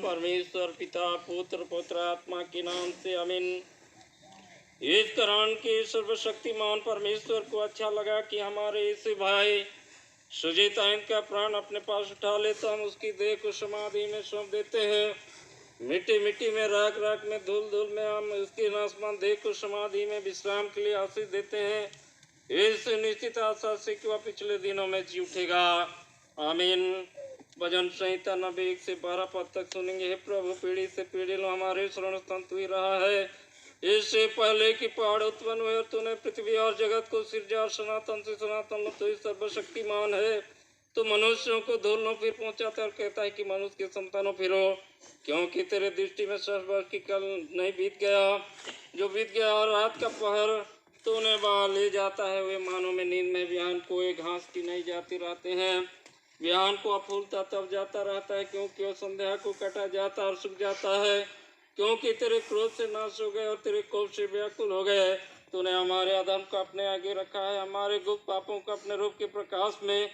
परमेश्वर पिता पुत्र पवित्र आत्मा के नाम से आमीन। इस कारण के सर्वशक्तिमान परमेश्वर को अच्छा लगा कि हमारे इस भाई सुजीताइन का प्राण अपने पास उठा ले, तो हम उसकी देह को समाधि में सौंप देते हैं। मिट्टी मिट्टी में, राख राख में, धूल धूल में हम उसकी नासमान देह को समाधि में विश्राम के लिए आशीष देते हैं, इस निश्चित आशा से कि वह पिछले दिनों में जी उठेगा। आमीन। भजन संहिता 91 से 12 पद तक सुनेंगे। हे प्रभु, पीढ़ी से पीढ़ी लो हमारे शरण स्थान तू ही रहा है। इससे पहले कि पहाड़ उत्पन्न हुए और तूने पृथ्वी और जगत को सिरजा, और सनातन से सनातन लो, तो ही सर्वशक्तिमान है। तो मनुष्यों को धूल फिर पहुंचाता और कहता है कि मनुष्य के संतानों फिरो, क्योंकि तेरे दृष्टि में 60 वर्ष की कल नहीं बीत गया जो बीत गया, और रात का पहर तूने बाहर ले जाता है। वे मानो में नींद में बिहान को एक घास की नहीं जाती रहते हैं। बिहान को अफूलता तब जाता रहता है, क्योंकि वह संध्या को कटा जाता और सूख जाता है। क्योंकि तेरे क्रोध से नाश हो गए और तेरे कोप से व्याकुल हो गए। तूने हमारे अधर्म को अपने आगे रखा है, हमारे गुप्त पापों को अपने रूप के प्रकाश में।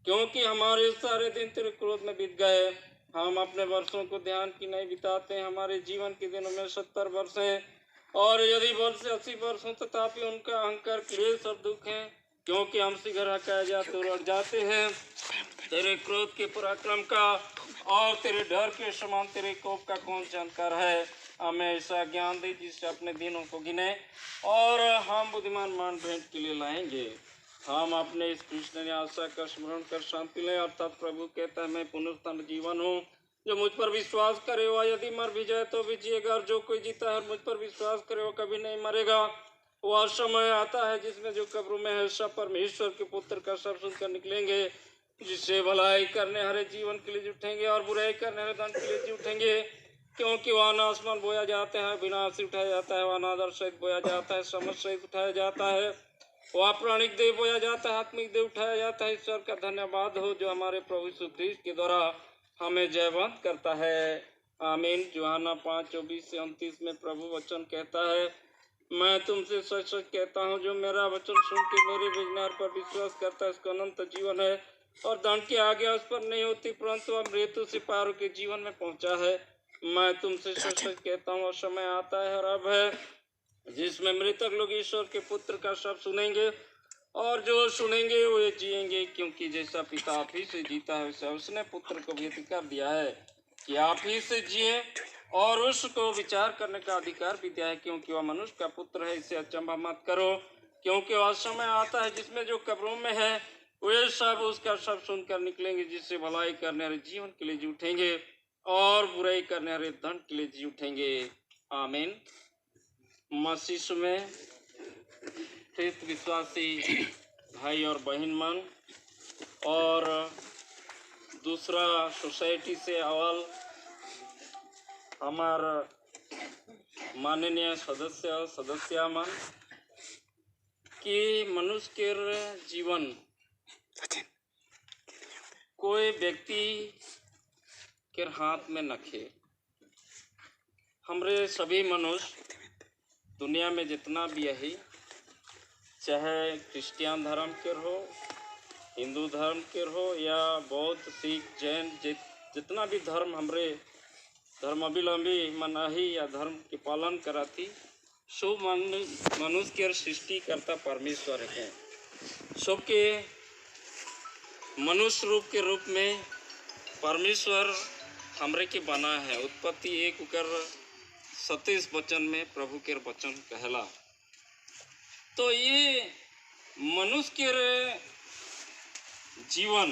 क्योंकि हमारे सारे दिन तेरे क्रोध में बीत गए, हम अपने वर्षों को ध्यान की नहीं बिताते। हमारे जीवन के दिनों में 70 वर्ष हैं, और यदि वर्ष से 80 वर्ष हो, तथापि उनका अहंकार, क्लेश और दुख है। क्योंकि हम शीघ्र हटाए जाते और उड़ जाते हैं। तेरे क्रोध के पराक्रम का और तेरे डर के समान तेरे कोप का कौन जानकार है। हमें ऐसा ज्ञान दे जिससे अपने दिनों को गिने और हम बुद्धिमान मान भेंट के लिए लाएंगे। हम अपने इस कृष्ण आशा का स्मरण कर शांति लें। अर्थात प्रभु कहता है, मैं पुनरुत्थान जीवन हूँ, जो मुझ पर विश्वास करे वह यदि मर भी जाए तो भी जिएगा, और जो कोई जीता है मुझ पर विश्वास करे वो कभी नहीं मरेगा। वह समय आता है जिसमें जो कब्रों में है सब परमेश्वर के पुत्र का सब सुनकर निकलेंगे, जिससे भलाई करने हरे जीवन के लिए जी उठेंगे और बुराई करने हरे दंड के लिए जी उठेंगे। क्योंकि वह आसमान बोया जाते हैं, विनाश उठाया जाता है, वह अनादर सहित बोया जाता है, समझ सहित उठाया जाता है, वह प्राणिक देह बोया जाता है, आत्मिक देह उठाया जाता है। ईश्वर का धन्यवाद हो जो हमारे प्रभु यीशु ख्रीष्ट के द्वारा हमें जयवंत करता है। आमीन। यूहन्ना 5:24 से 29 में प्रभु वचन कहता है, मैं तुमसे सच सच कहता हूँ, जो मेरा वचन सुन के मेरे भेजने पर विश्वास करता है उसका अनंत जीवन है, और दंड की आज्ञा उस पर नहीं होती, परंतु अब मृत्यु से पार के जीवन में पहुंचा है। मैं तुमसे सच सच कहता हूँ, और समय आता है और अब है जिसमें मृतक लोग ईश्वर के पुत्र का शब्द सुनेंगे, और जो सुनेंगे वे जिएंगे। क्योंकि जैसा पिता आप ही से जीता है, वैसा उसने पुत्र को भी अधिकार दिया है कि आप ही से जिए, और उसको विचार करने का अधिकार भी दिया है, क्योंकि वह मनुष्य का पुत्र है। इसे अचंभा मत करो, क्योंकि वह समय आता है जिसमें जो कब्रों में है वे सब उसका सब सुनकर निकलेंगे, जिससे भलाई करने वाले जीवन के लिए जी उठेंगे और बुराई करने वाले दंड के लिए जी उठेंगे। आमीन। मसीह में श्रेष्ठ विश्वासी भाई और बहन मन, और दूसरा सोसाइटी से अवल हमार माननीय सदस्य मन कि मनुष्य के जीवन कोई व्यक्ति के हाथ में नखे। हमरे सभी मनुष्य दुनिया में जितना भी है, चाहे क्रिश्चियन धर्म के हो, हिंदू धर्म के हो, या बौद्ध, सिख, जैन, जितना भी धर्म हमरे धर्मावलंबी मनाही या धर्म के पालन कराती, सो मनुष्य के सृष्टि करता परमेश्वर है। सबके मनुष्य रूप में परमेश्वर हमरे के बना है। उत्पत्ति 1:37 वचन में प्रभु के वचन कहला। तो ये मनुष्य के जीवन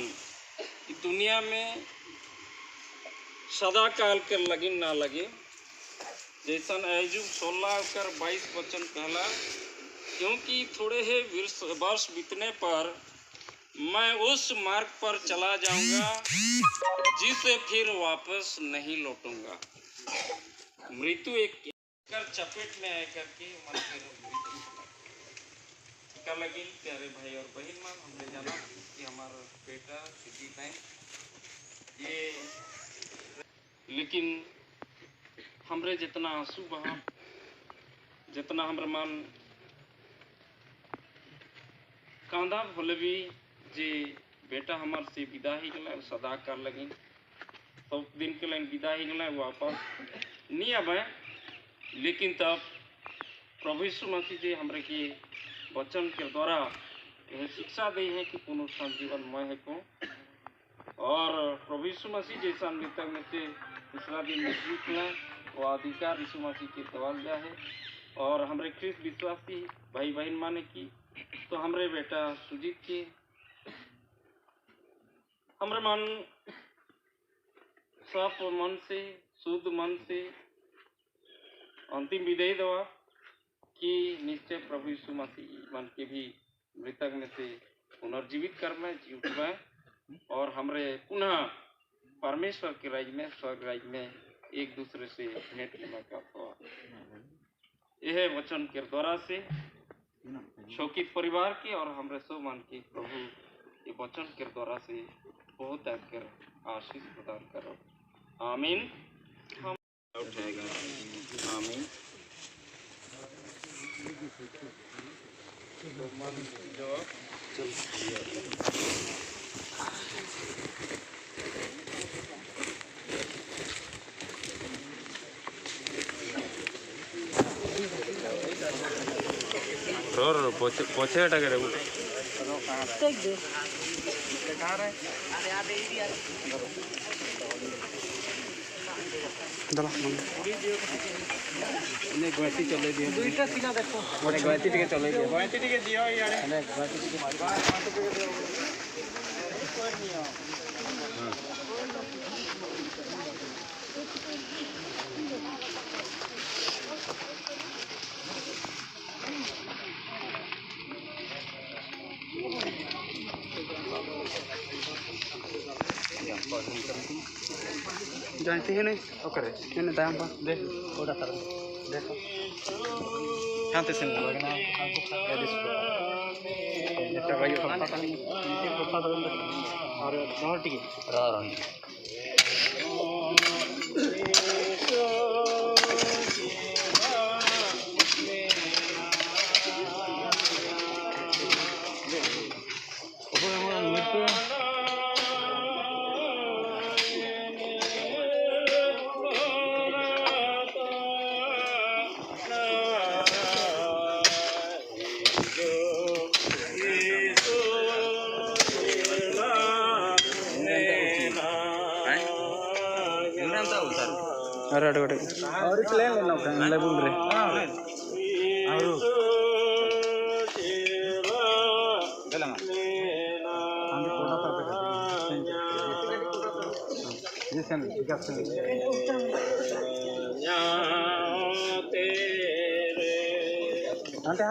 दुनिया में सदा काल के लगे ना लगे, जैसन अय्यूब 16:22 वचन कहला, क्योंकि थोड़े ही वर्ष बीतने पर मैं उस मार्ग पर चला जाऊंगा जिसे फिर वापस नहीं लौटूंगा। मृत्यु एक चपेट में आकर के मन का लगी। प्यारे भाई और बहन मन, हमने जाना कि हमारा बेटा सिद्धि ये, लेकिन हमरे जितना आंसू बहा, जितना हमरे मन कांदा भले भी जे बेटा हमार से विदा ही गए सदा कर लगी सब दिन के लाइन विदा ही गए वापस नहीं आवे। लेकिन तब प्रभु यीशु मसीह जी हमरे के वचन के द्वारा यह शिक्षा दी है कि पुनरुत्थान जीवन मय है को और प्रभु यीशु मसीह जैसा मृतक में से दूसरा दिन में निकला वो अधिकार यीशु मसीह के दवाल दिया है। और हमरे ख्रिस्त विश्वासी भाई बहन माने की तो हमरे बेटा सुजीत के हमरे मन साफ मन से शुद्ध मन से अंतिम विदाई दवा कि निश्चय प्रभु यीशु मसीह मन के भी मृतक में से पुनर्जीवित करना जी उठवाए और हमरे पुनः परमेश्वर के राज्य में स्वर्ग राज्य में एक दूसरे से भेंट के मौका पावा। यह वचन के द्वारा से शोकित परिवार के और हमरे सो मन के प्रभु ये वचन के द्वारा से बहुत आकर आशीष प्रदान करो। आमीन। हम उठाएगा आमीन। रो पोछे हटा के गति चले दिए दुईटा थिला देखो गोटे गति टिके चले दिए गति टिके दियो यारे अने गति टिके जानते हैं नहीं ओके मैंने दाम पर देख थोड़ा कर देखो हाँ तो सिंगल लगे ना हाँ तो क्या दिस ये भाई पता नहीं ये पता तो और बहुत ठीक रहा अरे अरे और प्लेन लेना फ्रेंड ले बोल रहे और चला हम थोड़ा सा ये सेम गैप से आंटे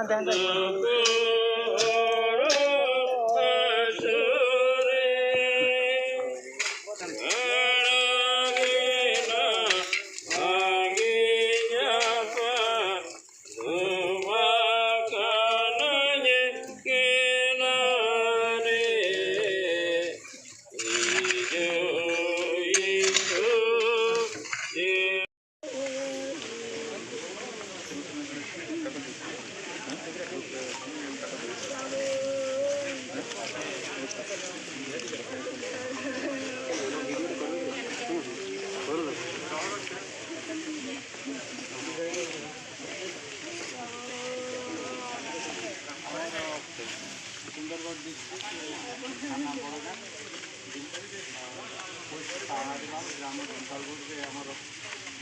ग्राम घंटालगुड़ आमर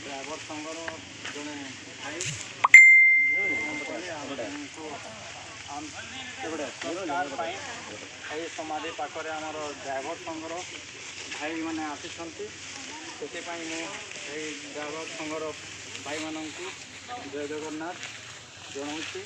ड्राइवर संघर जड़े भाई समाधि पाखरे आमर ड्राइवर संघर भाई मैंने आसी से ड्राइवर संघर भाई मानक जय जगन्नाथ जनाऊँ।